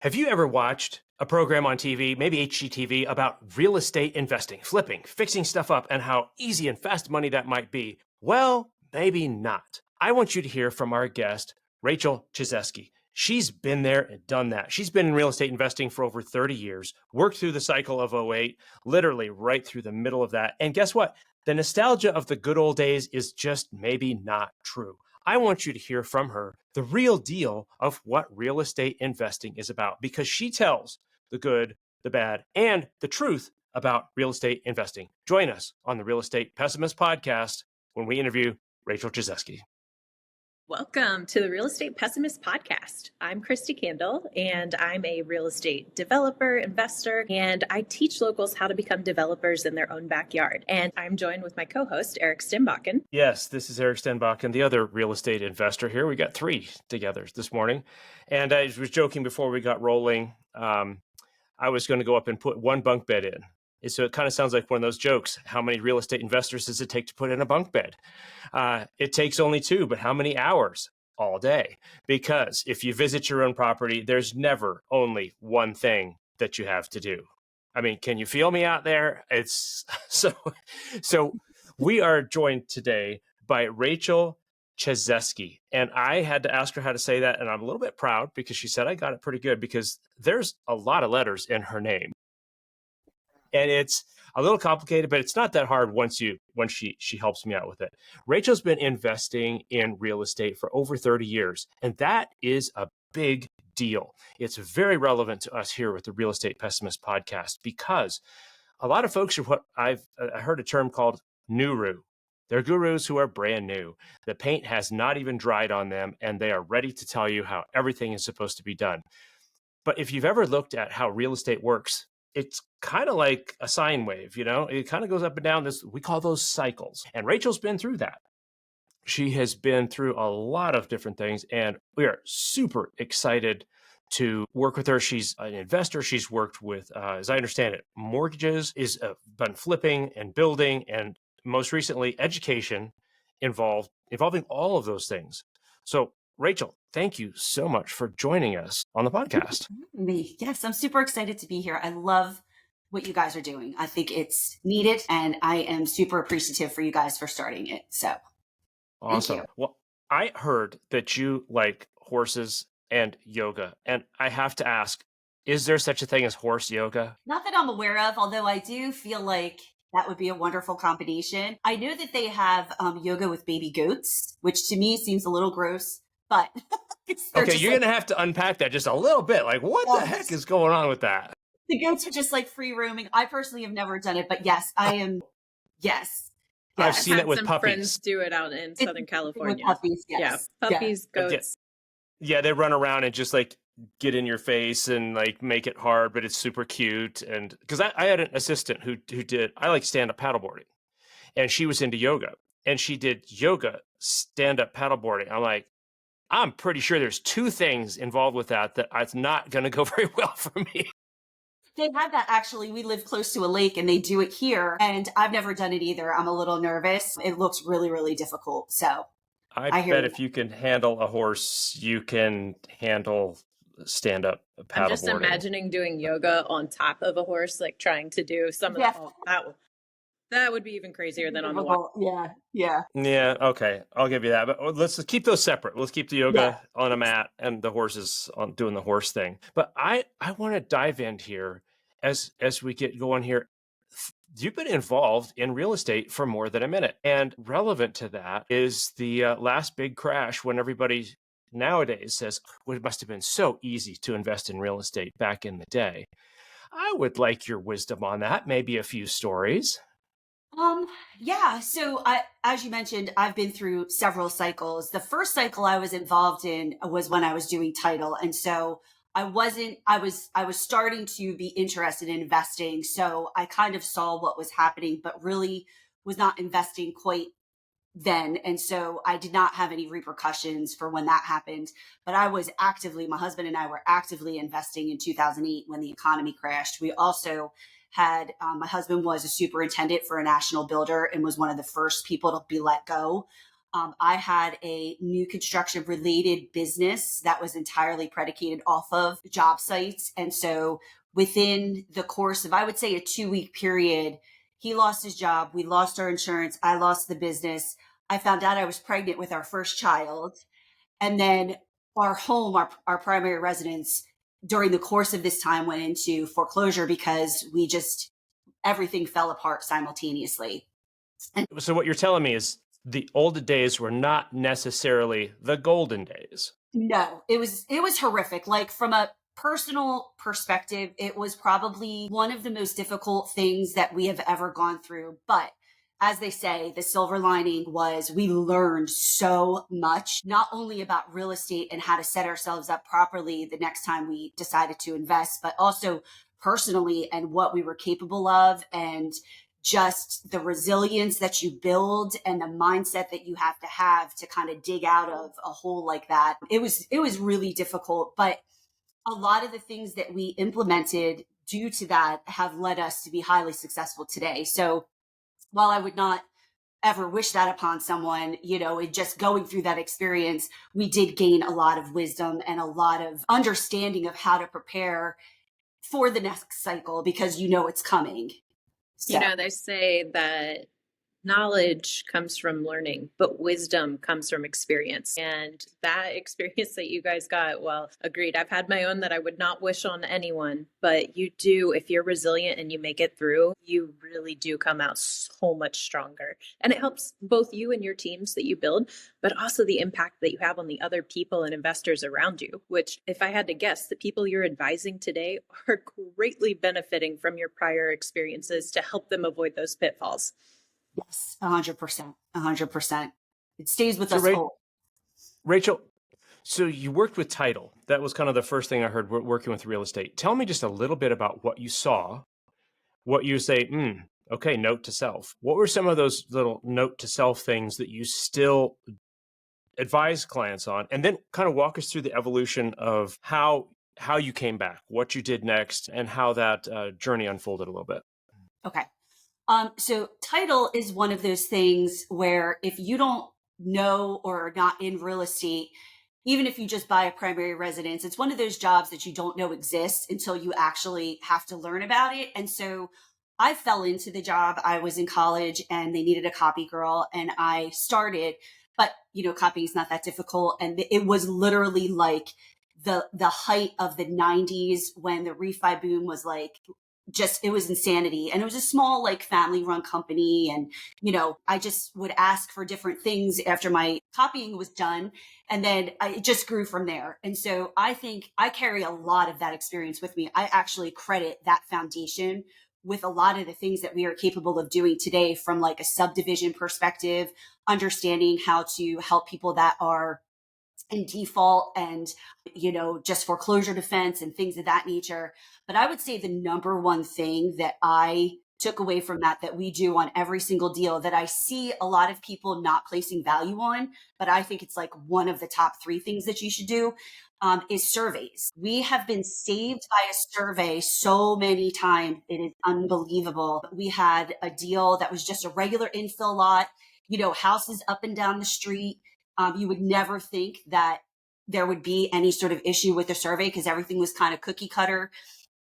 Have you ever watched a program on TV, maybe HGTV, about real estate investing, flipping, fixing stuff up, and how easy and fast money that might be? Well, maybe not. I want you to hear from our guest, Rachel Chwaszczewski. She's been there and done that. She's been in real estate investing for over 30 years, worked through the cycle of '08, literally right through the middle of that. And guess what? The nostalgia of the good old days is just maybe not true. I want you to hear from her the real deal of what real estate investing is about, because she tells the good, the bad, and the truth about real estate investing. Join us on the Real Estate Pessimist Podcast when we interview Rachel Chwaszczewski. Welcome to the Real Estate Pessimist Podcast. I'm Christy Candle, and I'm a real estate developer, investor, and I teach locals how to become developers in their own backyard. And I'm joined with my co-host, Eric Stenbakken. Yes, this is Eric Stenbakken, the other real estate investor here. We got three together this morning. And I was joking before we got rolling, I was going to go up and put one bunk bed in. So it kind of sounds like one of those jokes. How many real estate investors does it take to put in a bunk bed? It takes only two, but how many hours? All day. Because if you visit your own property, there's never only one thing that you have to do. I mean, can you feel me out there? It's so we are joined today by Rachel Chwaszczewski. And I had to ask her how to say that. And I'm a little bit proud because she said I got it pretty good, because there's a lot of letters in her name. And it's a little complicated, but it's not that hard once she helps me out with it. Rachel's been investing in real estate for over 30 years, and that is a big deal. It's very relevant to us here with the Real Estate Pessimist Podcast, because a lot of folks are what I heard a term called nuru. They're gurus who are brand new. The paint has not even dried on them, and they are ready to tell you how everything is supposed to be done. But if you've ever looked at how real estate works, it's kind of like a sine wave, it kind of goes up and down. We call those cycles. And Rachel's been through that. She has been through a lot of different things, and we are super excited to work with her. She's an investor. She's worked with, as I understand it, mortgages, is been flipping and building, and most recently education involving all of those things. So Rachel, thank you so much for joining us on the podcast. Yes, I'm super excited to be here. I love what you guys are doing. I think it's needed, and I am super appreciative for you guys for starting it. So awesome. Well, I heard that you like horses and yoga, and I have to ask, is there such a thing as horse yoga? Not that I'm aware of, although I do feel like that would be a wonderful combination. I know that they have yoga with baby goats, which to me seems a little gross. But okay, you're going to have to unpack that just a little bit. Like, what the heck is going on with that? The goats are just like free roaming. I personally have never done it, but yes, I am. Yes. I've seen it with some puppies. Friends do it out in Southern California. With puppies, yes. Yeah, puppies, goats. Yeah, they run around and just like get in your face and like make it hard, but it's super cute. And because I had an assistant who did, I like stand-up paddleboarding, and she was into yoga, and she did yoga stand-up paddleboarding. I'm like, I'm pretty sure there's two things involved with that it's not going to go very well for me. They have that, actually. We live close to a lake, and they do it here. And I've never done it either. I'm a little nervous. It looks really, really difficult. So I bet if you can handle a horse, you can handle stand-up paddleboarding. I'm just imagining doing yoga on top of a horse, like trying to do some of that would be even crazier than on the wall. Yeah. Okay, I'll give you that. But let's keep those separate. Let's keep the yoga on a mat and the horses on doing the horse thing. But I want to dive in here as we get going here. You've been involved in real estate for more than a minute. And relevant to that is the last big crash, when everybody nowadays says, well, it must have been so easy to invest in real estate back in the day. I would like your wisdom on that. Maybe a few stories. So as you mentioned, I've been through several cycles. The first cycle I was involved in was when I was doing title. And so I was starting to be interested in investing. So I kind of saw what was happening, but really was not investing quite then. And so I did not have any repercussions for when that happened, but my husband and I were actively investing in 2008 when the economy crashed. We also had, my husband was a superintendent for a national builder and was one of the first people to be let go I had a new construction related business that was entirely predicated off of job sites. And so within the course of, I would say, a 2-week period, he lost his job. We lost our insurance. I lost the business. I found out I was pregnant with our first child. And then our home, our primary residence, during the course of this time went into foreclosure because everything fell apart simultaneously. And So what you're telling me is the old days were not necessarily the golden days. no, it was horrific. Like, from a personal perspective, it was probably one of the most difficult things that we have ever gone through. But as they say, the silver lining was we learned so much, not only about real estate and how to set ourselves up properly the next time we decided to invest, but also personally and what we were capable of, and just the resilience that you build and the mindset that you have to kind of dig out of a hole like that. It was really difficult, but a lot of the things that we implemented due to that have led us to be highly successful today. So while I would not ever wish that upon someone, in just going through that experience, we did gain a lot of wisdom and a lot of understanding of how to prepare for the next cycle, because it's coming. So. They say that knowledge comes from learning, but wisdom comes from experience. And that experience that you guys got, well, agreed. I've had my own that I would not wish on anyone, but you do, if you're resilient and you make it through, you really do come out so much stronger. And it helps both you and your teams that you build, but also the impact that you have on the other people and investors around you, which, if I had to guess, the people you're advising today are greatly benefiting from your prior experiences to help them avoid those pitfalls. Yes, 100%. 100%. It stays with So us all. Rachel, so you worked with title. That was kind of the first thing I heard working with real estate. Tell me just a little bit about what you saw, what you say, okay, note to self. What were some of those little note to self things that you still advise clients on? And then kind of walk us through the evolution of how you came back, what you did next, and how that journey unfolded a little bit. Okay. So title is one of those things where if you don't know or are not in real estate, even if you just buy a primary residence, it's one of those jobs that you don't know exists until you actually have to learn about it. And so I fell into the job. I was in college and they needed a copy girl, and I started, but copying is not that difficult. And it was literally like the height of the 90s when the refi boom was like, it was insanity. And it was a small, like, family run company. And, I just would ask for different things after my copying was done. And then it just grew from there. And so I think I carry a lot of that experience with me. I actually credit that foundation with a lot of the things that we are capable of doing today, from like a subdivision perspective, understanding how to help people that are in default and, just foreclosure defense and things of that nature. But I would say the number one thing that I took away from that we do on every single deal, that I see a lot of people not placing value on, but I think it's like one of the top 3 things that you should do, is surveys. We have been saved by a survey so many times. It is unbelievable. We had a deal that was just a regular infill lot, houses up and down the street. You would never think that there would be any sort of issue with the survey because everything was kind of cookie cutter.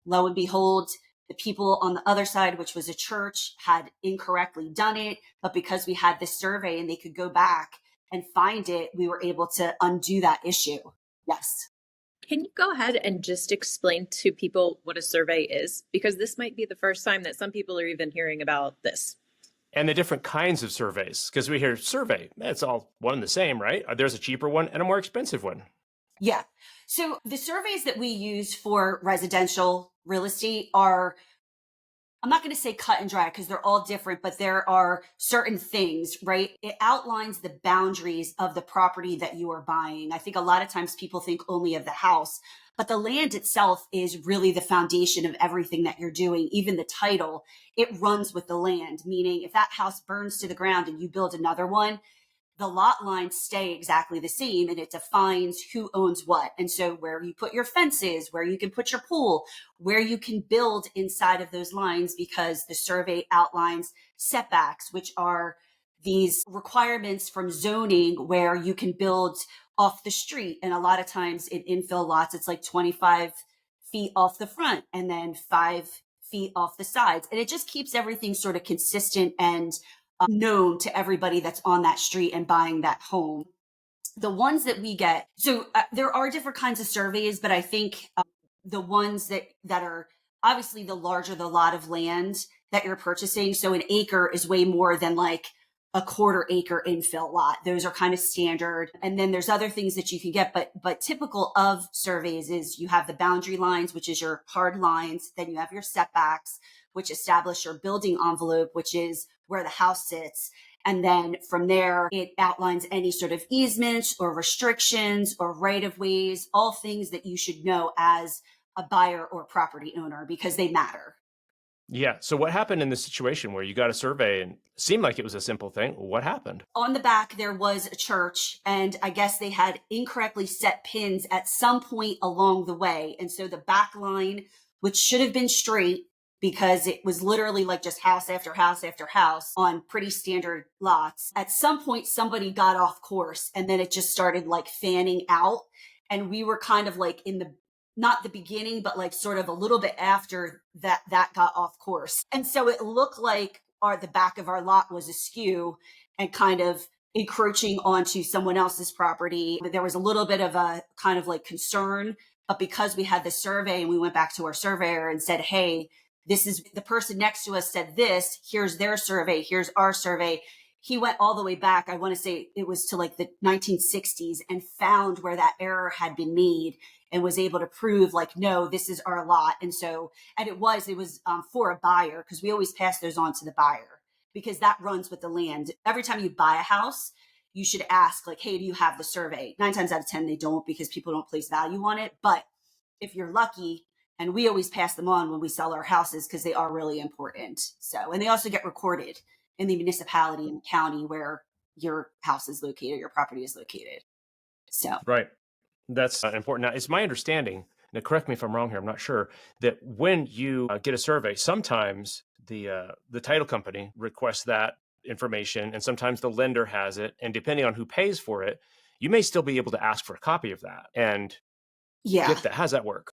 Lo and behold, the people on the other side, which was a church, had incorrectly done it. But because we had this survey and they could go back and find it, we were able to undo that issue. Yes. Can you go ahead and just explain to people what a survey is? Because this might be the first time that some people are even hearing about this. And the different kinds of surveys, because we hear survey, it's all one and the same, right? There's a cheaper one and a more expensive one. Yeah. So the surveys that we use for residential real estate are, I'm not going to say cut and dry because they're all different, but there are certain things, right? It outlines the boundaries of the property that you are buying. I think a lot of times people think only of the house, but the land itself is really the foundation of everything that you're doing. Even the title, it runs with the land, meaning if that house burns to the ground and you build another one, the lot lines stay exactly the same and it defines who owns what. And so where you put your fences, where you can put your pool, where you can build inside of those lines, because the survey outlines setbacks, which are these requirements from zoning where you can build off the street. And a lot of times in infill lots, it's like 25 feet off the front and then 5 feet off the sides. And it just keeps everything sort of consistent and known to everybody that's on that street and buying that home. The ones that we get, so there are different kinds of surveys, but I think the ones that are obviously the larger the lot of land that you're purchasing. So an acre is way more than like a quarter acre infill lot. Those are kind of standard. And then there's other things that you can get, but typical of surveys is you have the boundary lines, which is your hard lines. Then you have your setbacks, which establish your building envelope, which is where the house sits. And then from there, it outlines any sort of easements or restrictions or right of ways, all things that you should know as a buyer or property owner because they matter. Yeah. So what happened in this situation where you got a survey and it seemed like it was a simple thing? What happened? On the back, there was a church, and I guess they had incorrectly set pins at some point along the way. And so the back line, which should have been straight, because it was literally like just house after house after house on pretty standard lots. At some point, somebody got off course and then it just started like fanning out. And we were kind of like in the, not the beginning, but like sort of a little bit after that got off course. And so it looked like the back of our lot was askew and kind of encroaching onto someone else's property. There was a little bit of a kind of like concern, but because we had the survey and we went back to our surveyor and said, hey, this is the person next to us said this, here's their survey, here's our survey. He went all the way back. I want to say it was to like the 1960s and found where that error had been made and was able to prove like, no, this is our lot. And so, and it was for a buyer because we always pass those on to the buyer because that runs with the land. Every time you buy a house, you should ask like, hey, do you have the survey? 9 times out of 10, they don't because people don't place value on it. But if you're lucky, and we always pass them on when we sell our houses because they are really important. So, and they also get recorded in the municipality and county where your house is located, your property is located. So, Right. That's important. Now, it's my understanding, now correct me if I'm wrong here, I'm not sure, that when you get a survey, sometimes the title company requests that information and sometimes the lender has it. And depending on who pays for it, you may still be able to ask for a copy of that and get that. How's that work?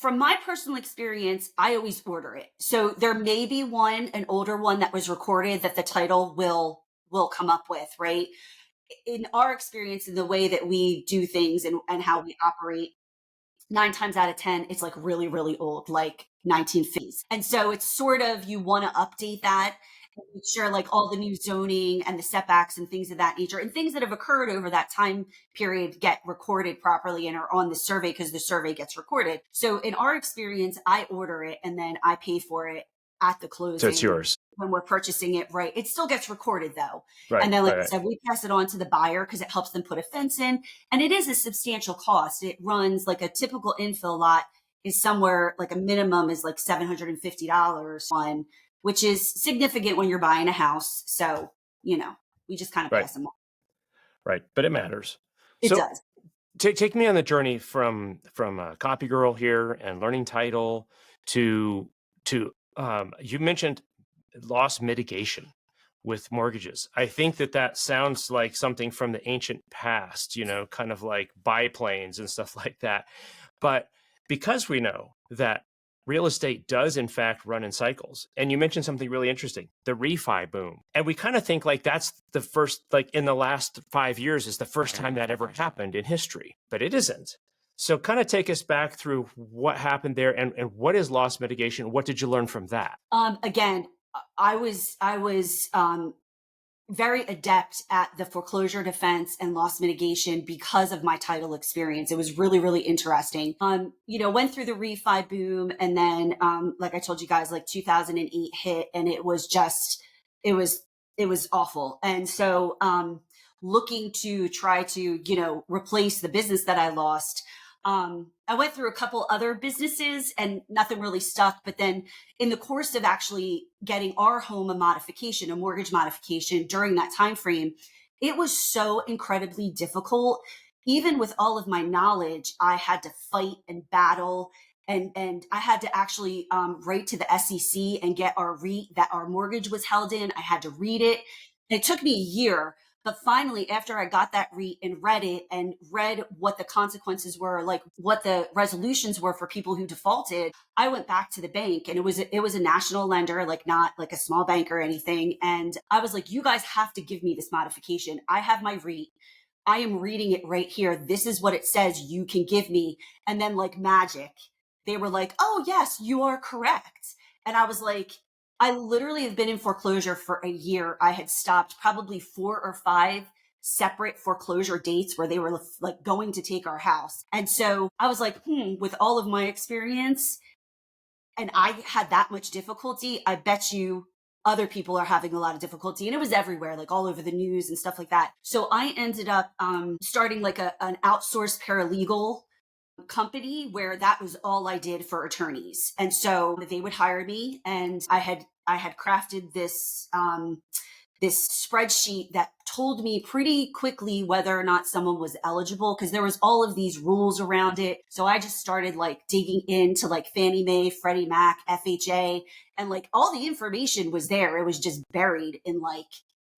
From my personal experience, I always order it. So there may be an older one that was recorded that the title will come up with, right? In our experience, in the way that we do things and how we operate, 9 times out of 10, it's like really, really old, like 1950s. And so it's sort of, you want to update that and make sure like all the new zoning and the setbacks and things of that nature and things that have occurred over that time period get recorded properly and are on the survey because the survey gets recorded. So in our experience, I order it and then I pay for it at the closing. So it's yours. When we're purchasing it, right? It still gets recorded though. Right, and then like I said, we pass it on to the buyer because it helps them put a fence in. And it is a substantial cost. It runs like a typical infill lot is somewhere like a minimum is like $750 on, which is significant when you're buying a house. So, we just kind of pass them on. Right. But it matters. It does. Take me on the journey from copy girl here and learning title to you mentioned loss mitigation with mortgages. I think that sounds like something from the ancient past, kind of like biplanes and stuff like that. But because we know that real estate does in fact run in cycles, and you mentioned something really interesting, the refi boom. And we kind of think like that's the first, like in the last 5 years is the first time that ever happened in history, but it isn't. So kind of take us back through what happened there and what is loss mitigation? What did you learn from that? Again, I was very adept at the foreclosure defense and loss mitigation because of my title experience. It was really, really interesting. Went through the refi boom and then, like I told you guys, like 2008 hit and it was awful. And so, looking to try to, replace the business that I lost, I went through a couple other businesses and nothing really stuck. But then in the course of actually getting our home a mortgage modification during that time frame, it was so incredibly difficult. Even with all of my knowledge, I had to fight and battle. And I had to actually write to the SEC and get our REIT that our mortgage was held in. I had to read it It took me a year, but finally, after I got that REIT and read it and read what the consequences were, like what the resolutions were for people who defaulted, I went back to the bank, and it was a national lender, like not like a small bank or anything. And I was like, you guys have to give me this modification. I have my REIT. I am reading it right here. This is what it says you can give me. And then like magic, they were like, oh yes, you are correct. And I was like, I literally have been in foreclosure for a year. I had stopped probably 4 or 5 separate foreclosure dates where they were like going to take our house. And so I was like, with all of my experience, and I had that much difficulty, I bet you other people are having a lot of difficulty. And it was everywhere, like all over the news and stuff like that. So I ended up starting like an outsourced paralegal company where that was all I did for attorneys. And so they would hire me, and I had crafted this this spreadsheet that told me pretty quickly whether or not someone was eligible, because there was all of these rules around it. So I just started like digging into like Fannie Mae, Freddie Mac, FHA, and like all the information was there. It was just buried in like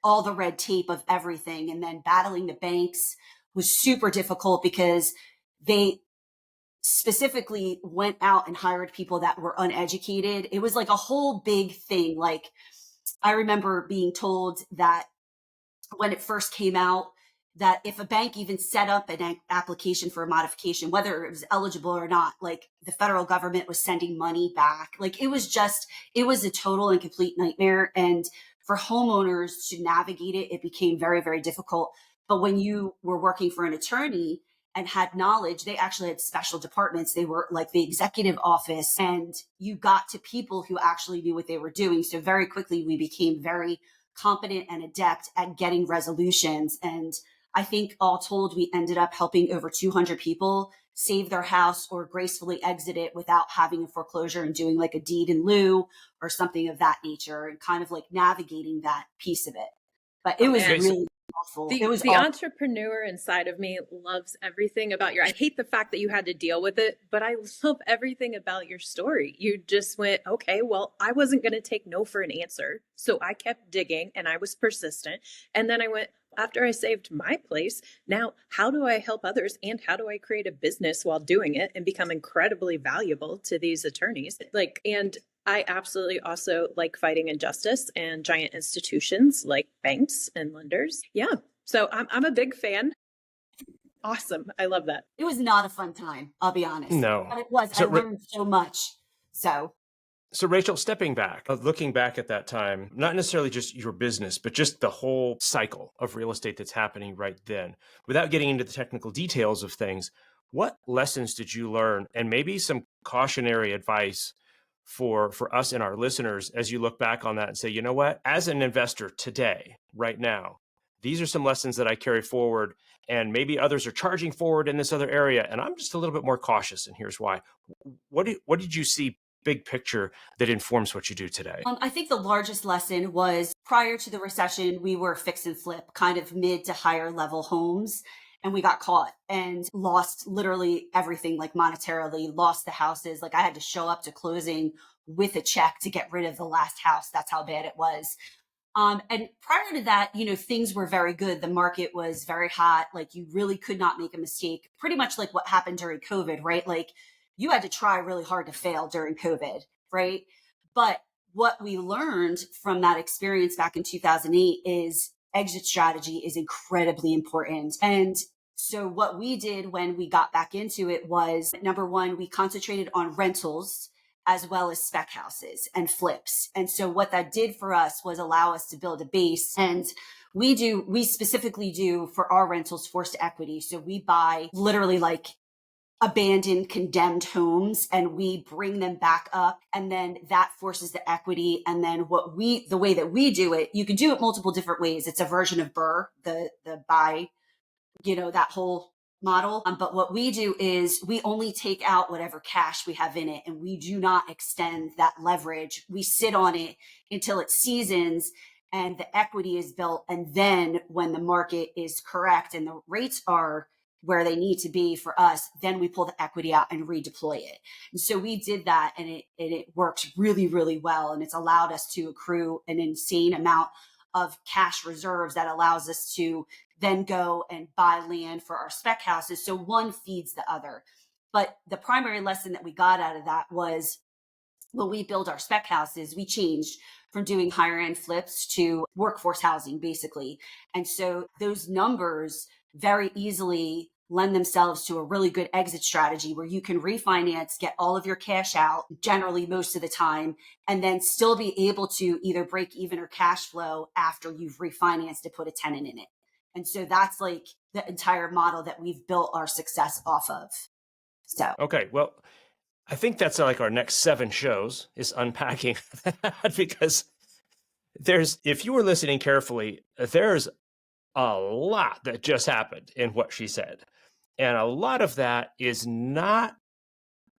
all the red tape of everything. And then battling the banks was super difficult because they specifically went out and hired people that were uneducated. It was like a whole big thing. Like I remember being told that when it first came out, that if a bank even set up an application for a modification, whether it was eligible or not, like the federal government was sending money back. Like it was a total and complete nightmare. And for homeowners to navigate it, it became very, very difficult. But when you were working for an attorney and had knowledge, they actually had special departments. They were like the executive office, and you got to people who actually knew what they were doing. So very quickly, we became very competent and adept at getting resolutions. And I think all told, we ended up helping over 200 people save their house or gracefully exit it without having a foreclosure, and doing like a deed in lieu or something of that nature, and kind of like navigating that piece of it. But it was really awful. The It was awful. entrepreneur inside of me loves everything about I hate the fact that you had to deal with it, but I love everything about your story. You just went, okay, well, I wasn't going to take no for an answer. So I kept digging and I was persistent. And then I went, after I saved my place, now how do I help others, and how do I create a business while doing it and become incredibly valuable to these attorneys? And I absolutely also like fighting injustice and giant institutions like banks and lenders. Yeah. So I'm a big fan. Awesome. I love that. It was not a fun time, I'll be honest. No. But it was. I learned so much. So Rachel, stepping back, looking back at that time, not necessarily just your business, but just the whole cycle of real estate that's happening right then, without getting into the technical details of things, what lessons did you learn, and maybe some cautionary advice for us and our listeners as you look back on that and say, you know what, as an investor today, right now, these are some lessons that I carry forward, and maybe others are charging forward in this other area, and I'm just a little bit more cautious, and here's why. What did you see big picture that informs what you do today? I think the largest lesson was prior to the recession, we were fix and flip, kind of mid to higher level homes. And we got caught and lost literally everything, like monetarily, lost the houses. Like I had to show up to closing with a check to get rid of the last house. That's how bad it was. And prior to that, things were very good. The market was very hot. Like you really could not make a mistake. Pretty much like what happened during COVID, right? Like you had to try really hard to fail during COVID, right? But what we learned from that experience back in 2008 is exit strategy is incredibly important. And so what we did when we got back into it was, number one, we concentrated on rentals as well as spec houses and flips. And so what that did for us was allow us to build a base. And we specifically do for our rentals forced equity. So we buy literally like abandoned, condemned homes, and we bring them back up, and then that forces the equity. And then the way that we do it, you can do it multiple different ways. It's a version of BRRRR, the buy, that whole model. But what we do is we only take out whatever cash we have in it, and we do not extend that leverage. We sit on it until it seasons and the equity is built. And then when the market is correct and the rates are where they need to be for us, then we pull the equity out and redeploy it. And so we did that, and it worked really, really well. And it's allowed us to accrue an insane amount of cash reserves that allows us to then go and buy land for our spec houses. So one feeds the other. But the primary lesson that we got out of that was when we build our spec houses, we changed from doing higher end flips to workforce housing, basically. And so those numbers very easily lend themselves to a really good exit strategy where you can refinance, get all of your cash out, generally most of the time, and then still be able to either break even or cash flow after you've refinanced to put a tenant in it. And so that's like the entire model that we've built our success off of. So, Okay, well, I think that's like our next 7 shows is unpacking that because if you were listening carefully, there's a lot that just happened in what she said. And a lot of that is not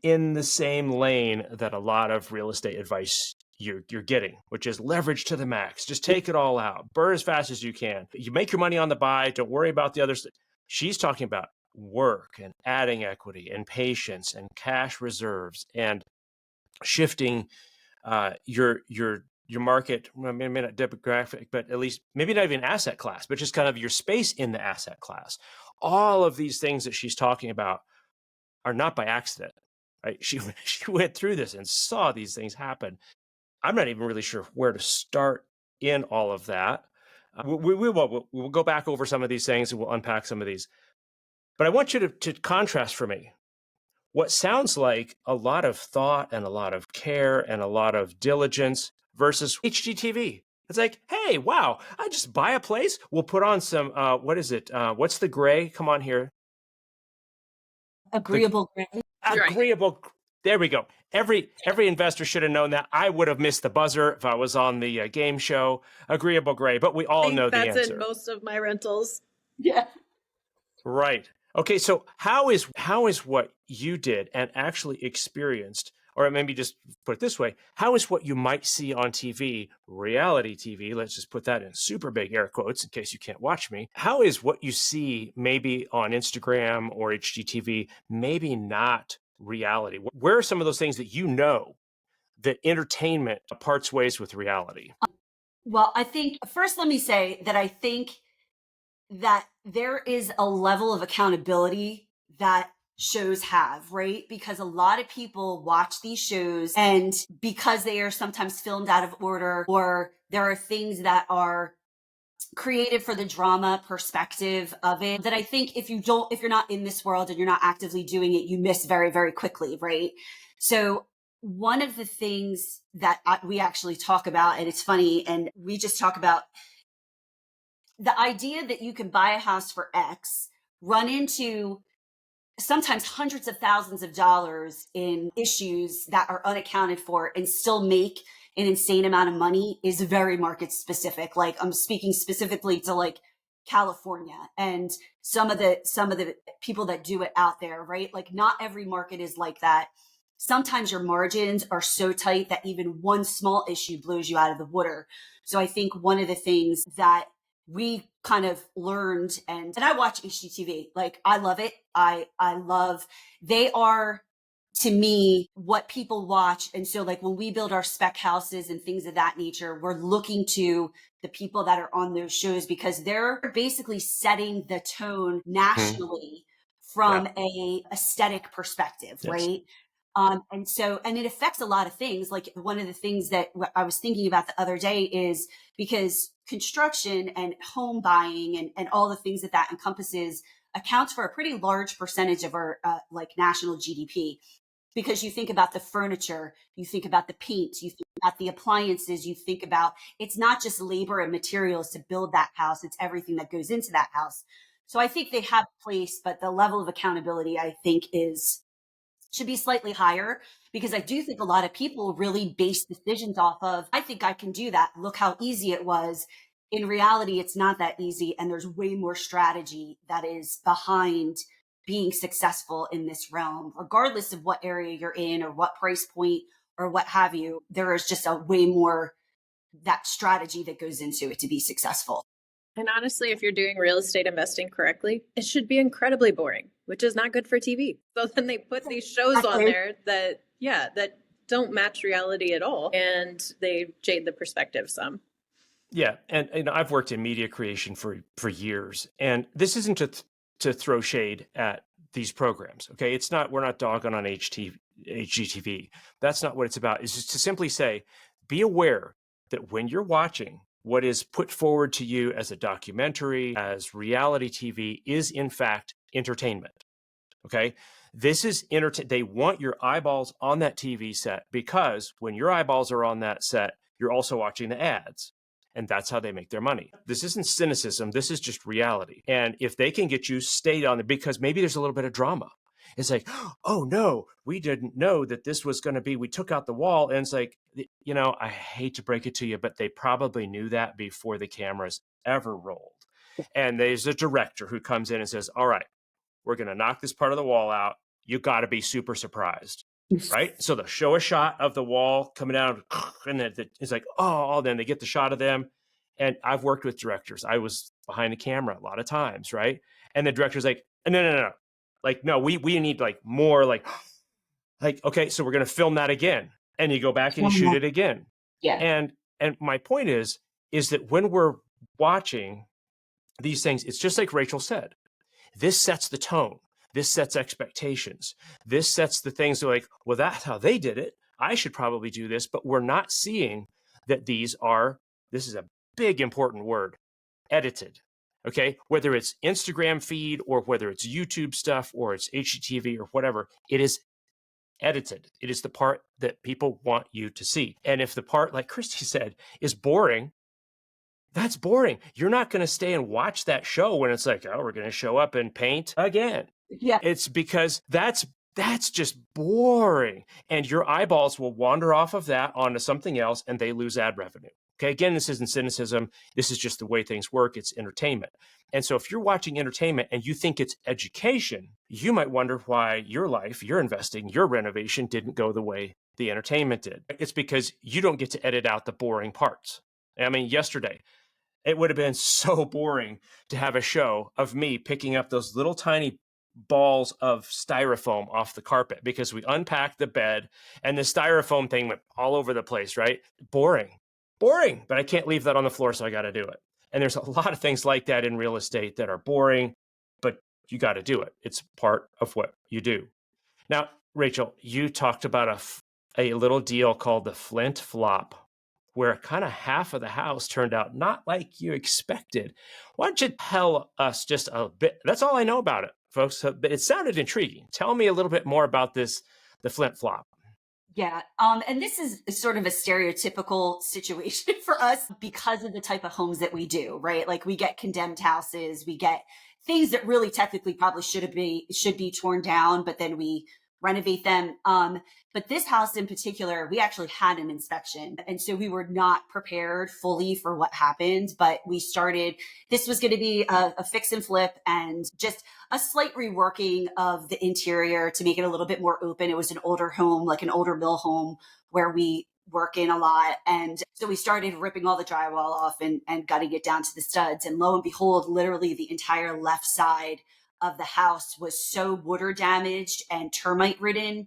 in the same lane that a lot of real estate advice you're getting, which is leverage to the max. Just take it all out, burn as fast as you can. You make your money on the buy. Don't worry about the others. She's talking about work and adding equity and patience and cash reserves and shifting your market, maybe not demographic, but at least maybe not even asset class, but just kind of your space in the asset class. All of these things that she's talking about are not by accident, right? She went through this and saw these things happen. I'm not even really sure where to start in all of that. We'll go back over some of these things and we'll unpack some of these. But I want you to contrast for me what sounds like a lot of thought and a lot of care and a lot of diligence versus HGTV. It's like, hey, wow, I just buy a place. We'll put on some, what is it? What's the gray? Come on here. agreeable gray. Agreeable. There we go. Every investor should have known that. I would have missed the buzzer if I was on the game show. Agreeable gray, but we all know the answer. That's in most of my rentals. Yeah. Right. Okay. So how is what you did and actually experienced, or maybe just put it this way, how is what you might see on TV, reality TV, let's just put that in super big air quotes in case you can't watch me. How is what you see maybe on Instagram or HGTV, maybe not reality? Where are some of those things that you know that entertainment parts ways with reality? Well, I think first, let me say that I think that there is a level of accountability that shows have, right? Because a lot of people watch these shows and because they are sometimes filmed out of order, or there are things that are created for the drama perspective of it, that I think if you're not in this world and you're not actively doing it, you miss very, very quickly, right? So one of the things that we actually talk about, and it's funny, and we just talk about the idea that you can buy a house for X, run into sometimes hundreds of thousands of dollars in issues that are unaccounted for and still make an insane amount of money is very market specific. Like I'm speaking specifically to like California and some of the people that do it out there, right? Like not every market is like that. Sometimes your margins are so tight that even one small issue blows you out of the water. So I think one of the things that we kind of learned, and I watch HGTV, like I love it. They are to me what people watch. And so like when we build our spec houses and things of that nature, we're looking to the people that are on those shows because they're basically setting the tone nationally from a aesthetic perspective, right? And it affects a lot of things. Like one of the things that I was thinking about the other day is because construction and home buying and all the things that encompasses accounts for a pretty large percentage of our like national GDP. Because you think about the furniture, you think about the paint, you think about the appliances, you think about, it's not just labor and materials to build that house, it's everything that goes into that house. So I think they have a place, but the level of accountability I think should be slightly higher, because I do think a lot of people really base decisions off of, I think I can do that. Look how easy it was. In reality, it's not that easy. And there's way more strategy that is behind being successful in this realm, regardless of what area you're in or what price point or what have you. There is just a way more that strategy that goes into it to be successful. And honestly, if you're doing real estate investing correctly, it should be incredibly boring, which is not good for TV. So then they put these shows on there that don't match reality at all. And they jade the perspective some. Yeah, and I've worked in media creation for years, and this isn't to throw shade at these programs. Okay, it's not. We're not dogging on HGTV. That's not what it's about. It's just to simply say, be aware that when you're watching what is put forward to you as a documentary, as reality TV, is in fact entertainment. Okay, this is They want your eyeballs on that TV set because when your eyeballs are on that set, you're also watching the ads. And that's how they make their money. This isn't cynicism. This is just reality. And if they can get you stayed on it, because maybe there's a little bit of drama. It's like, oh no, we didn't know that this was going to be, we took out the wall. And it's like, I hate to break it to you, but they probably knew that before the cameras ever rolled. And there's a director who comes in and says, all right, we're going to knock this part of the wall out. You got to be super surprised. Right. So they'll show a shot of the wall coming down and then it's like, oh, then they get the shot of them. And I've worked with directors. I was behind the camera a lot of times. Right. And the director's like, no. Like, no, we need like more like, okay, so we're going to film that again. And you go back and you shoot it again. Yeah. And my point is that when we're watching these things, it's just like Rachel said, this sets the tone. This sets expectations. This sets the things that are like, well, that's how they did it. I should probably do this. But we're not seeing that this is a big, important word, edited. Okay. Whether it's Instagram feed or whether it's YouTube stuff or it's HGTV or whatever, it is edited. It is the part that people want you to see. And if the part, like Christy said, is boring, that's boring. You're not going to stay and watch that show when it's like, oh, we're going to show up and paint again. Yeah. It's because that's just boring. And your eyeballs will wander off of that onto something else and they lose ad revenue. Okay. Again, this isn't cynicism. This is just the way things work. It's entertainment. And so if you're watching entertainment and you think it's education, you might wonder why your life, your investing, your renovation didn't go the way the entertainment did. It's because you don't get to edit out the boring parts. I mean, yesterday, it would have been so boring to have a show of me picking up those little tiny balls of styrofoam off the carpet because we unpacked the bed and the styrofoam thing went all over the place, right? Boring, but I can't leave that on the floor, so I got to do it. And there's a lot of things like that in real estate that are boring, but you got to do it. It's part of what you do. Now, Rachel, you talked about a little deal called the Flint Flop, where kind of half of the house turned out not like you expected. Why don't you tell us just a bit? That's all I know about it, folks. But it sounded intriguing. Tell me a little bit more about the Flint Flop. Yeah. And this is sort of a stereotypical situation for us because of the type of homes that we do, right? Like we get condemned houses, we get things that really technically probably should be torn down, but then we renovate them. But this house in particular, we actually had an inspection. And so we were not prepared fully for what happened, but this was going to be a fix and flip and just a slight reworking of the interior to make it a little bit more open. It was an older home, like an older mill home where we work in a lot. And so we started ripping all the drywall off and gutting it down to the studs. And lo and behold, literally the entire left side of the house was so water damaged and termite ridden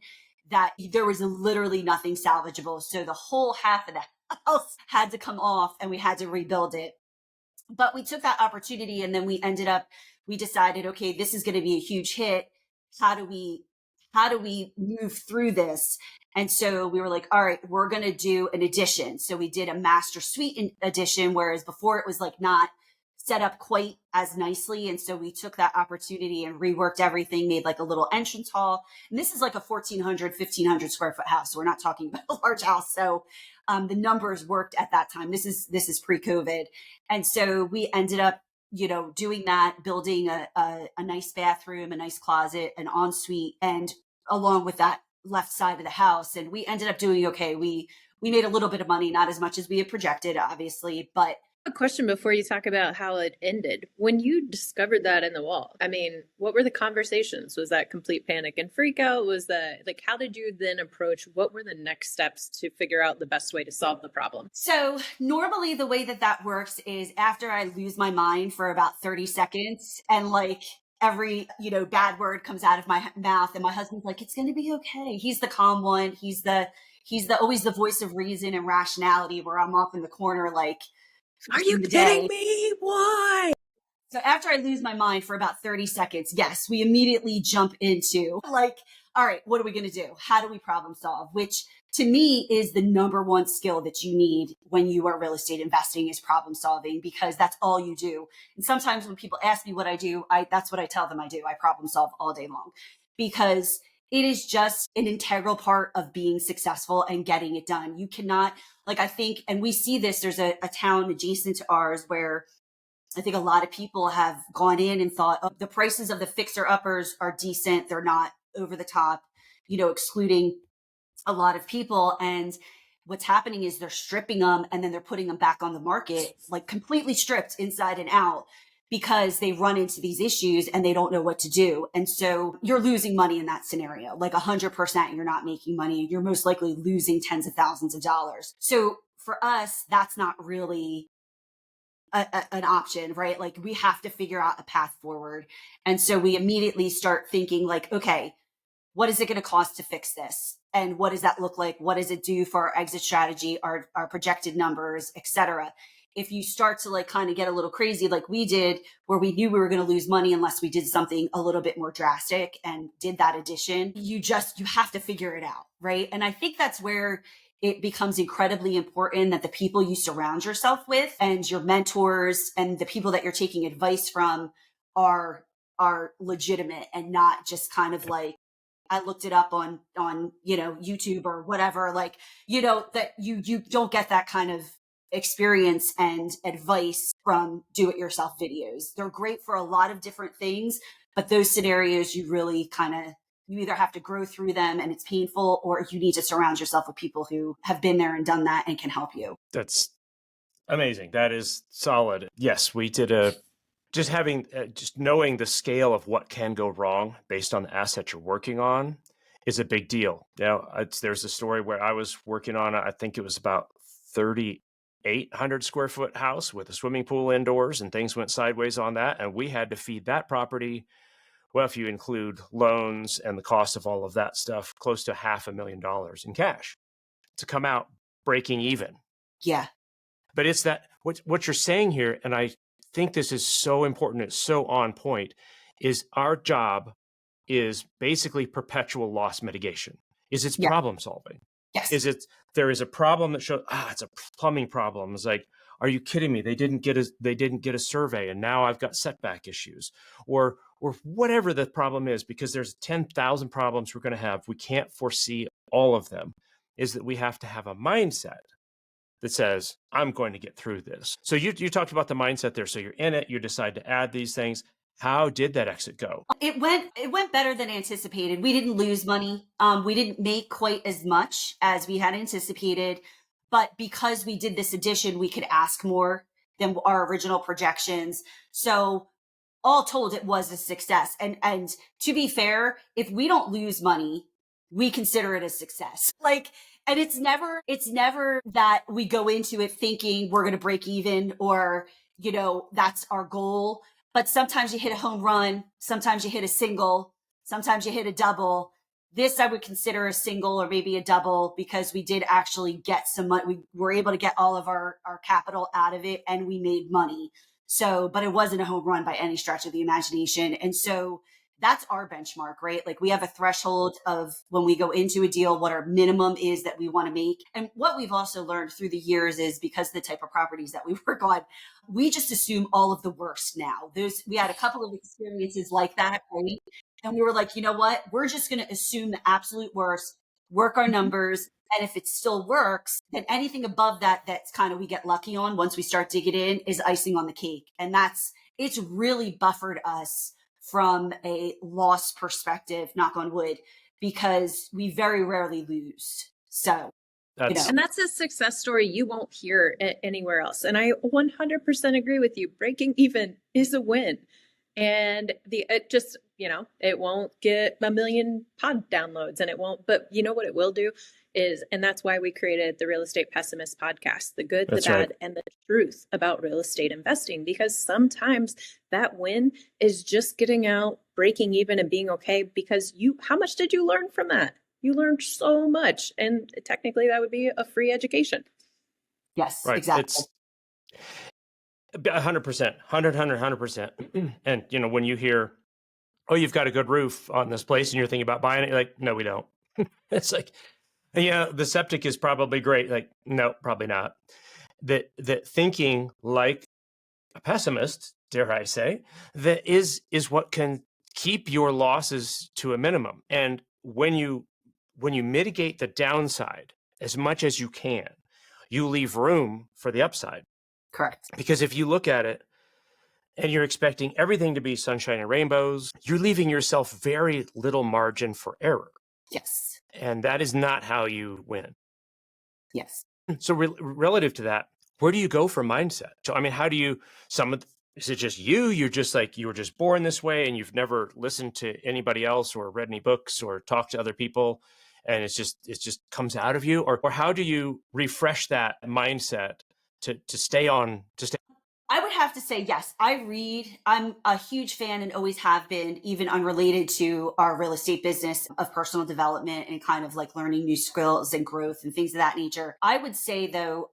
that there was literally nothing salvageable. So the whole half of the house had to come off and we had to rebuild it. But we took that opportunity and then we decided, okay, this is going to be a huge hit. How do we move through this? And so we were like, all right, we're going to do an addition. So we did a master suite addition, whereas before it was like not set up quite as nicely. And so we took that opportunity and reworked everything, made like a little entrance hall. And this is like a 1,500 square foot house. So we're not talking about a large house. So the numbers worked at that time. This is pre-COVID. And so we ended up, doing that, building a nice bathroom, a nice closet, an ensuite, and along with that left side of the house. And we ended up doing okay. We made a little bit of money, not as much as we had projected, obviously, but a question before you talk about how it ended. When you discovered that in the wall, I mean, what were the conversations? Was that complete panic and freak out? Was that like, how did you then approach, what were the next steps to figure out the best way to solve the problem? So normally the way that works is after I lose my mind for about 30 seconds and like every, bad word comes out of my mouth and my husband's like, it's going to be okay. He's the calm one. He's always the voice of reason and rationality where I'm off in the corner, like, Are you kidding me? Why? So after I lose my mind for about 30 seconds, yes, we immediately jump into like, all right, what are we going to do? How do we problem solve? Which to me is the number one skill that you need when you are real estate investing is problem solving, because that's all you do. And sometimes when people ask me what I do, that's what I tell them I do. I problem solve all day long, because it is just an integral part of being successful and getting it done. You cannot, like, I think, and we see this, there's a town adjacent to ours where I think a lot of people have gone in and thought, oh, the prices of the fixer uppers are decent. They're not over the top, excluding a lot of people. And what's happening is they're stripping them and then they're putting them back on the market, like completely stripped inside and out, because they run into these issues and they don't know what to do. And so you're losing money in that scenario, like 100%. You're not making money. You're most likely losing tens of thousands of dollars. So for us, that's not really an option, right? Like we have to figure out a path forward. And so we immediately start thinking like, okay, what is it going to cost to fix this? And what does that look like? What does it do for our exit strategy, our projected numbers, et cetera? If you start to like kind of get a little crazy, like we did, where we knew we were going to lose money unless we did something a little bit more drastic and did that addition, you have to figure it out, right? And I think that's where it becomes incredibly important that the people you surround yourself with and your mentors and the people that you're taking advice from are legitimate and not just kind of like, I looked it up on YouTube or whatever, like, that you don't get that kind of experience and advice from do-it-yourself videos. They're great for a lot of different things, but those scenarios you really you either have to grow through them and it's painful, or you need to surround yourself with people who have been there and done that and can help you. That's amazing. That is solid. Yes, we did just knowing the scale of what can go wrong based on the asset you're working on is a big deal. Now, there's a story where I was working on, I think it was about 3,800 square foot house with a swimming pool indoors, and things went sideways on that. And we had to feed that property, well, if you include loans and the cost of all of that stuff, close to $500,000 in cash to come out breaking even. Yeah. But it's that what you're saying here, and I think this is so important, it's so on point, is our job is basically perpetual loss mitigation. It's problem solving. Yes. There is a problem that shows, it's a plumbing problem. It's like, are you kidding me? They didn't get a survey and now I've got setback issues, or whatever the problem is, because there's 10,000 problems we're going to have. We can't foresee all of them. Is that we have to have a mindset that says, I'm going to get through this. So you talked about the mindset there. So you're in it, you decide to add these things. How did that exit go? It went better than anticipated. We didn't lose money. We didn't make quite as much as we had anticipated, but because we did this addition, we could ask more than our original projections. So all told, it was a success. And to be fair, if we don't lose money, we consider it a success. And it's never that we go into it thinking we're going to break even or, that's our goal. But sometimes you hit a home run. Sometimes you hit a single. Sometimes you hit a double. This I would consider a single or maybe a double, because we did actually get some money. We were able to get all of our capital out of it and we made money. So, but it wasn't a home run by any stretch of the imagination. And so that's our benchmark, right? Like we have a threshold of when we go into a deal, what our minimum is that we want to make. And what we've also learned through the years is, because of the type of properties that we work on, we just assume all of the worst now. We had a couple of experiences like that, right? And we were like, you know what? We're just going to assume the absolute worst, work our numbers. And if it still works, then anything above that, that's kind of, we get lucky on once we start digging in, is icing on the cake. And it's really buffered us from a loss perspective, knock on wood, because we very rarely lose. So, and that's a success story you won't hear anywhere else. And I 100% agree with you. Breaking even is a win. And it won't get 1 million pod downloads, and it won't, but you know what it will do is, and that's why we created the Real Estate Pessimist Podcast, the good, the bad, and the truth about real estate investing, because sometimes that win is just getting out, breaking even, and being okay, because how much did you learn from that? You learned so much, and technically that would be a free education. Yes, right. Exactly. 100%, 100%. And, when you hear, oh, you've got a good roof on this place and you're thinking about buying it, you're like, no, we don't. It's like, yeah, the septic is probably great. Like, no, probably not. That thinking like a pessimist, dare I say, that is what can keep your losses to a minimum. And when you mitigate the downside as much as you can, you leave room for the upside. Correct. Because if you look at it and you're expecting everything to be sunshine and rainbows, you're leaving yourself very little margin for error. Yes. And that is not how you win. Yes. So relative to that, where do you go for mindset? So, I mean, how do you, is it just you're just like, you were just born this way and you've never listened to anybody else or read any books or talked to other people and it just comes out of you? Or how do you refresh that mindset to stay on, I would have to say, yes, I read. I'm a huge fan and always have been, even unrelated to our real estate business, of personal development and kind of like learning new skills and growth and things of that nature. I would say, though,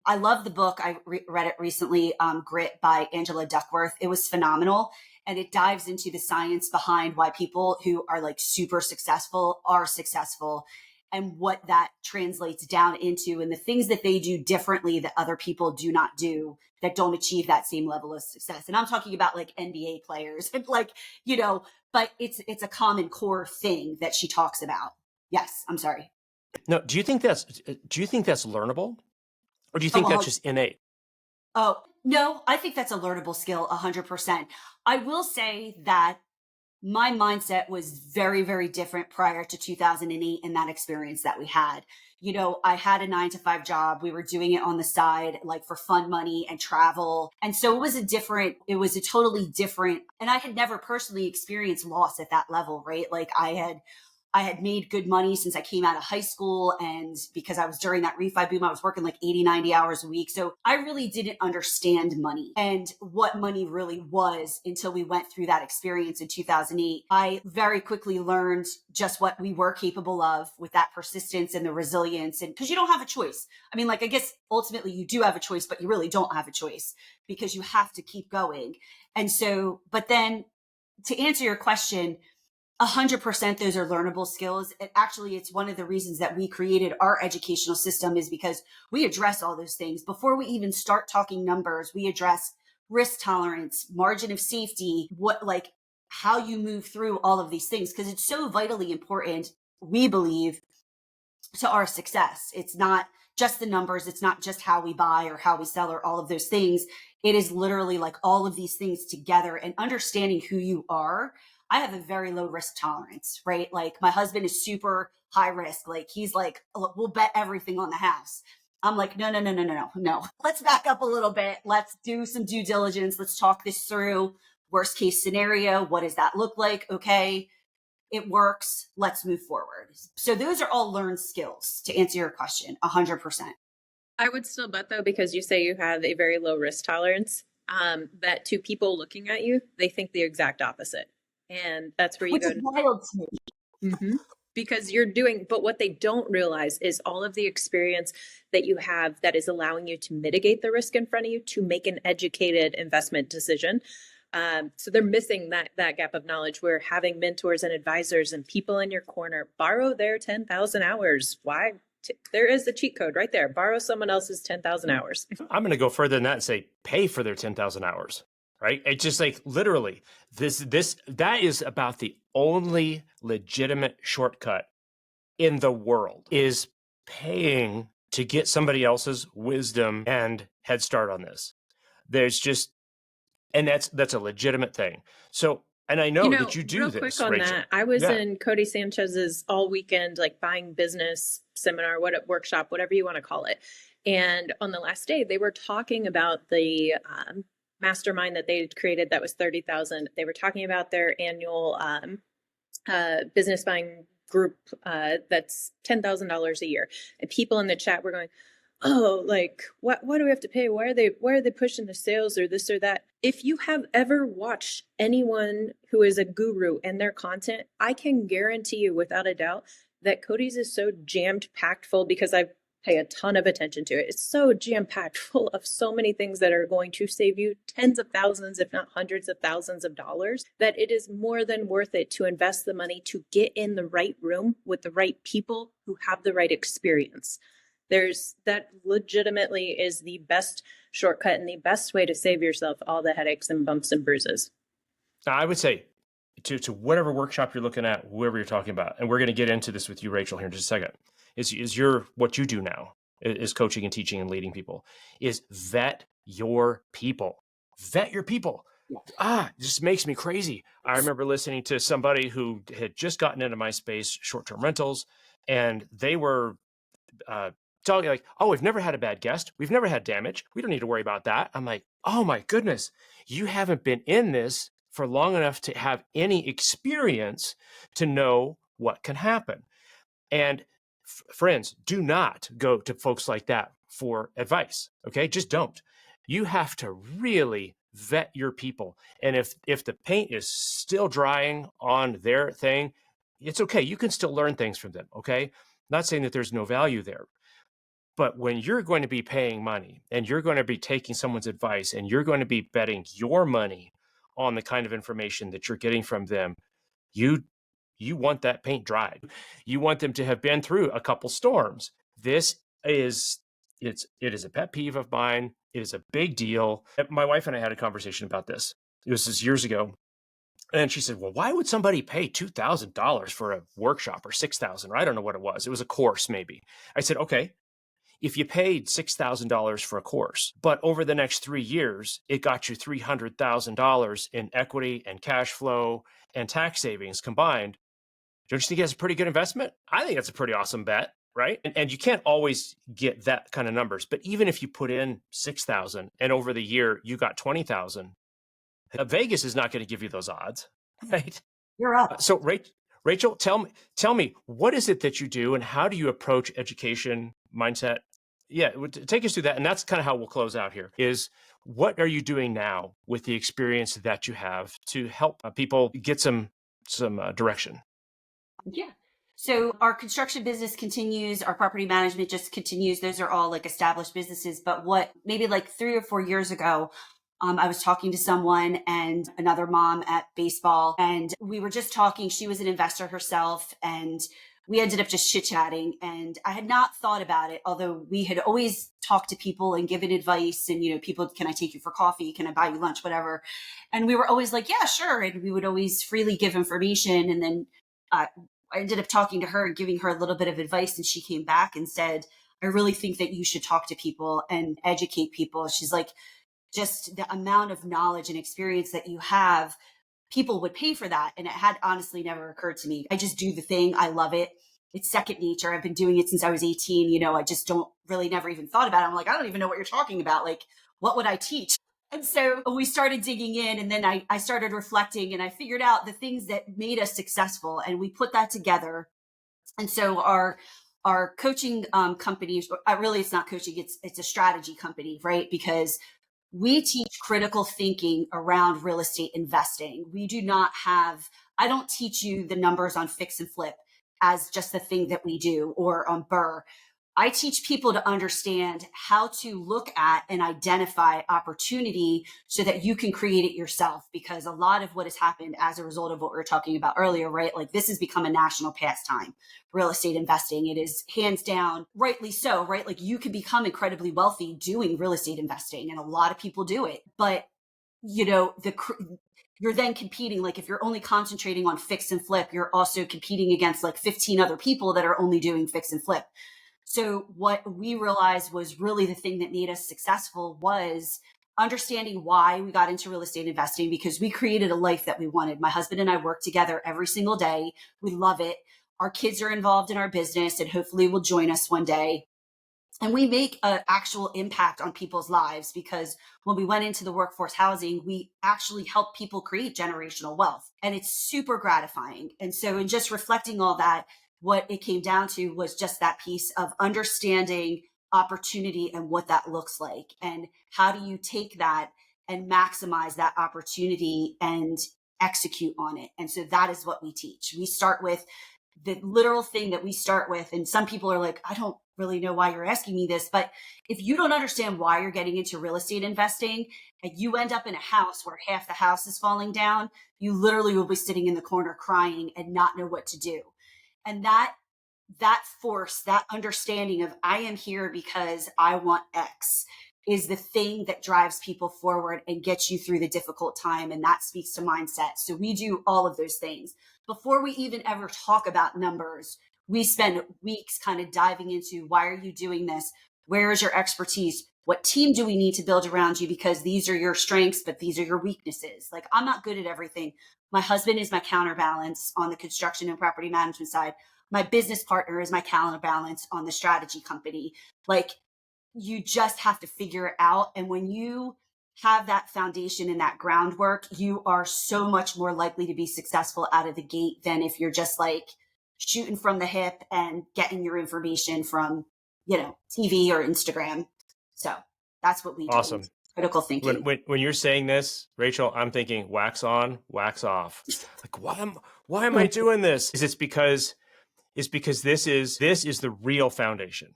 I love the book. I read it recently, Grit by Angela Duckworth. It was phenomenal. And it dives into the science behind why people who are like super successful are successful and what that translates down into and the things that they do differently that other people do not do that don't achieve that same level of success. And I'm talking about like NBA players and like, but it's a common core thing that she talks about. Yes. I'm sorry. No, do you think that's learnable? Or do you think that's just innate? Oh, no, I think that's a learnable skill, 100%. I will say that my mindset was very, very different prior to 2008 and that experience that we had. I had a 9-to-5 job. We were doing it on the side, like for fun money and travel. And so it was a totally different, and I had never personally experienced loss at that level, right? Like I had made good money since I came out of high school. And because I was during that refi boom, I was working like 80, 90 hours a week. So I really didn't understand money and what money really was until we went through that experience in 2008. I very quickly learned just what we were capable of with that persistence and the resilience. And because you don't have a choice. I mean, like, I guess ultimately you do have a choice, but you really don't have a choice because you have to keep going. And so, but then to answer your question, 100% those are learnable skills. And actually, it's one of the reasons that we created our educational system is because we address all those things. Before we even start talking numbers, we address risk tolerance, margin of safety, how you move through all of these things, because it's so vitally important, we believe, to our success. It's not just the numbers. It's not just how we buy or how we sell or all of those things. It is literally like all of these things together and understanding who you are. I have a very low risk tolerance, right? Like my husband is super high risk. Like he's like, we'll bet everything on the house. I'm like, no. Let's back up a little bit. Let's do some due diligence. Let's talk this through. Worst case scenario. What does that look like? Okay. It works. Let's move forward. So those are all learned skills to answer your question. 100%. I would still bet though, because you say you have a very low risk tolerance, that to people looking at you, they think the exact opposite. And that's where you go. Wild to me. Mm-hmm. Because but what they don't realize is all of the experience that you have that is allowing you to mitigate the risk in front of you to make an educated investment decision. So they're missing that gap of knowledge where having mentors and advisors and people in your corner, borrow their 10,000 hours. Why? There is the cheat code right there. Borrow someone else's 10,000 hours. I'm going to go further than that and say pay for their 10,000 hours. Right? It's just like literally that is about the only legitimate shortcut in the world is paying to get somebody else's wisdom and head start on this. There's just, and that's a legitimate thing. So, and I know that you do real this. Quick on Rachel. that, I was in Cody Sanchez's all weekend, like buying business seminar, workshop, whatever you want to call it. And on the last day, they were talking about the, mastermind that they created that was 30,000. They were talking about their annual business buying group that's $10,000 a year. And people in the chat were going, "Oh, like what do we have to pay? Why are they pushing the sales or this or that?" If you have ever watched anyone who is a guru and their content, I can guarantee you without a doubt that Cody's is so jammed packed full because I've pay a ton of attention to it. It's so jam-packed full of so many things that are going to save you tens of thousands, if not hundreds of thousands of dollars, that it is more than worth it to invest the money to get in the right room with the right people who have the right experience. That legitimately is the best shortcut and the best way to save yourself all the headaches and bumps and bruises. Now, I would say to whatever workshop you're looking at, whoever you're talking about, and we're going to get into this with you, Rachel, here in just a second, is what you do now is coaching and teaching and leading people, is vet your people. Vet your people. Yeah. It just makes me crazy. I remember listening to somebody who had just gotten into my space, short-term rentals, and they were talking like, oh, we've never had a bad guest. We've never had damage. We don't need to worry about that. I'm like, oh my goodness, you haven't been in this for long enough to have any experience to know what can happen. And friends, do not go to folks like that for advice. Okay, just don't. You have to really vet your people. And if the paint is still drying on their thing, it's okay. You can still learn things from them. Okay, not saying that there's no value there. But when you're going to be paying money and you're going to be taking someone's advice and you're going to be betting your money on the kind of information that you're getting from them, you want that paint dried. You want them to have been through a couple storms. It is a pet peeve of mine. It is a big deal. My wife and I had a conversation about this. This is years ago. And she said, well, why would somebody pay $2,000 for a workshop or $6,000? I don't know what it was. It was a course maybe. I said, okay, if you paid $6,000 for a course, but over the next 3 years, it got you $300,000 in equity and cash flow and tax savings combined, don't you think that's a pretty good investment? I think that's a pretty awesome bet, right? And you can't always get that kind of numbers, but even if you put in 6,000 and over the year you got 20,000, Vegas is not going to give you those odds, right? You're up. So Rachel, tell me, what is it that you do and how do you approach education, mindset? Yeah, take us through that. And that's kind of how we'll close out here is what are you doing now with the experience that you have to help people get some direction? Yeah. So our construction business continues, our property management just continues. Those are all like established businesses. But what maybe like 3 or 4 years ago, I was talking to someone and another mom at baseball, and we were just talking. She was an investor herself, and we ended up just chit-chatting. And I had not thought about it, although we had always talked to people and given advice and, people, can I take you for coffee? Can I buy you lunch? Whatever. And we were always like, yeah, sure. And we would always freely give information. And then I ended up talking to her and giving her a little bit of advice. And she came back and said, I really think that you should talk to people and educate people. She's like, just the amount of knowledge and experience that you have, people would pay for that. And it had honestly never occurred to me. I just do the thing. I love it. It's second nature. I've been doing it since I was 18. I just don't really never even thought about it. I'm like, I don't even know what you're talking about. Like, what would I teach? And so we started digging in, and then I started reflecting, and I figured out the things that made us successful, and we put that together. And so our coaching company, really it's not coaching, it's a strategy company, right? Because we teach critical thinking around real estate investing. I don't teach you the numbers on fix and flip as just the thing that we do, or on Burr. I teach people to understand how to look at and identify opportunity so that you can create it yourself. Because a lot of what has happened as a result of what we were talking about earlier, right? Like, this has become a national pastime, real estate investing. It is hands down, rightly so, right? Like, you can become incredibly wealthy doing real estate investing, and a lot of people do it. But, you're then competing. Like, if you're only concentrating on fix and flip, you're also competing against like 15 other people that are only doing fix and flip. So what we realized was really the thing that made us successful was understanding why we got into real estate investing, because we created a life that we wanted. My husband and I work together every single day. We love it. Our kids are involved in our business and hopefully will join us one day. And we make an actual impact on people's lives, because when we went into the workforce housing, we actually help people create generational wealth. And it's super gratifying. And so in just reflecting all that, what it came down to was just that piece of understanding opportunity and what that looks like. And how do you take that and maximize that opportunity and execute on it? And so that is what we teach. We start with the literal thing that we start with, and some people are like, I don't really know why you're asking me this, but if you don't understand why you're getting into real estate investing and you end up in a house where half the house is falling down, you literally will be sitting in the corner crying and not know what to do. And that force, that understanding of I am here because I want X is the thing that drives people forward and gets you through the difficult time. And that speaks to mindset. So we do all of those things. Before we even ever talk about numbers, we spend weeks kind of diving into why are you doing this? Where is your expertise? What team do we need to build around you? Because these are your strengths, but these are your weaknesses. Like, I'm not good at everything. My husband is my counterbalance on the construction and property management side. My business partner is my counterbalance on the strategy company. Like, you just have to figure it out. And when you have that foundation and that groundwork, you are so much more likely to be successful out of the gate than if you're just like shooting from the hip and getting your information from, TV or Instagram. So that's what we do. Awesome. Critical thinking. When you're saying this, Rachel, I'm thinking wax on, wax off. Like, why am I doing this? It's because this is the real foundation.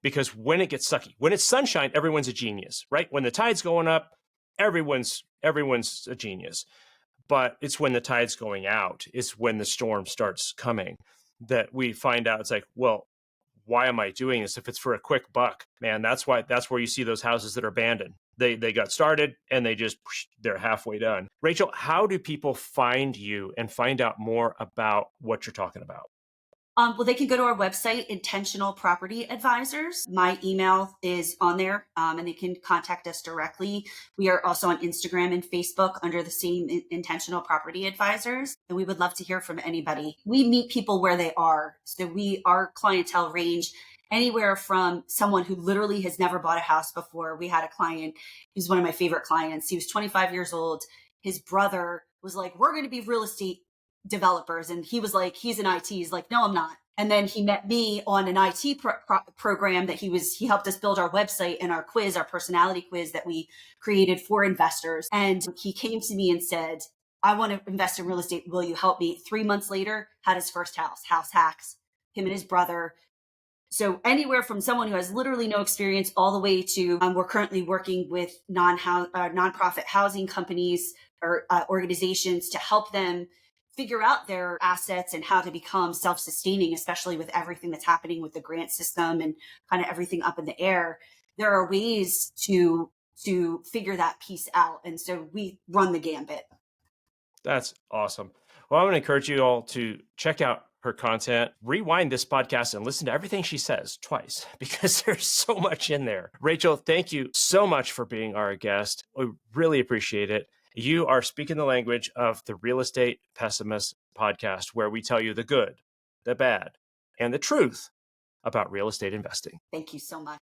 Because when it gets sucky, when it's sunshine, everyone's a genius, right? When the tide's going up, everyone's a genius. But it's when the tide's going out, it's when the storm starts coming that we find out it's like, well, why am I doing this? If it's for a quick buck, man, that's where you see those houses that are abandoned. They got started and they're halfway done. Rachel, how do people find you and find out more about what you're talking about? Well, they can go to our website, Intentional Property Advisors. My email is on there, and they can contact us directly. We are also on Instagram and Facebook under the same Intentional Property Advisors, and we would love to hear from anybody. We meet people where they are. So our clientele range anywhere from someone who literally has never bought a house before. We had a client who's one of my favorite clients. He was 25 years old. His brother was like, we're going to be real estate developers. And he was like, he's in IT. He's like, no, I'm not. And then he met me on an IT program that he helped us build our website and our quiz, our personality quiz that we created for investors. And he came to me and said, I want to invest in real estate. Will you help me? 3 months later, had his first house hacks, him and his brother. So anywhere from someone who has literally no experience all the way to we're currently working with nonprofit housing companies or organizations to help them figure out their assets and how to become self-sustaining, especially with everything that's happening with the grant system and kind of everything up in the air. There are ways to figure that piece out. And so we run the gambit. That's awesome. Well, I'm going to encourage you all to check out her content, rewind this podcast and listen to everything she says twice because there's so much in there. Rachel, thank you so much for being our guest. We really appreciate it. You are speaking the language of the Real Estate Pessimist Podcast, where we tell you the good, the bad, and the truth about real estate investing. Thank you so much.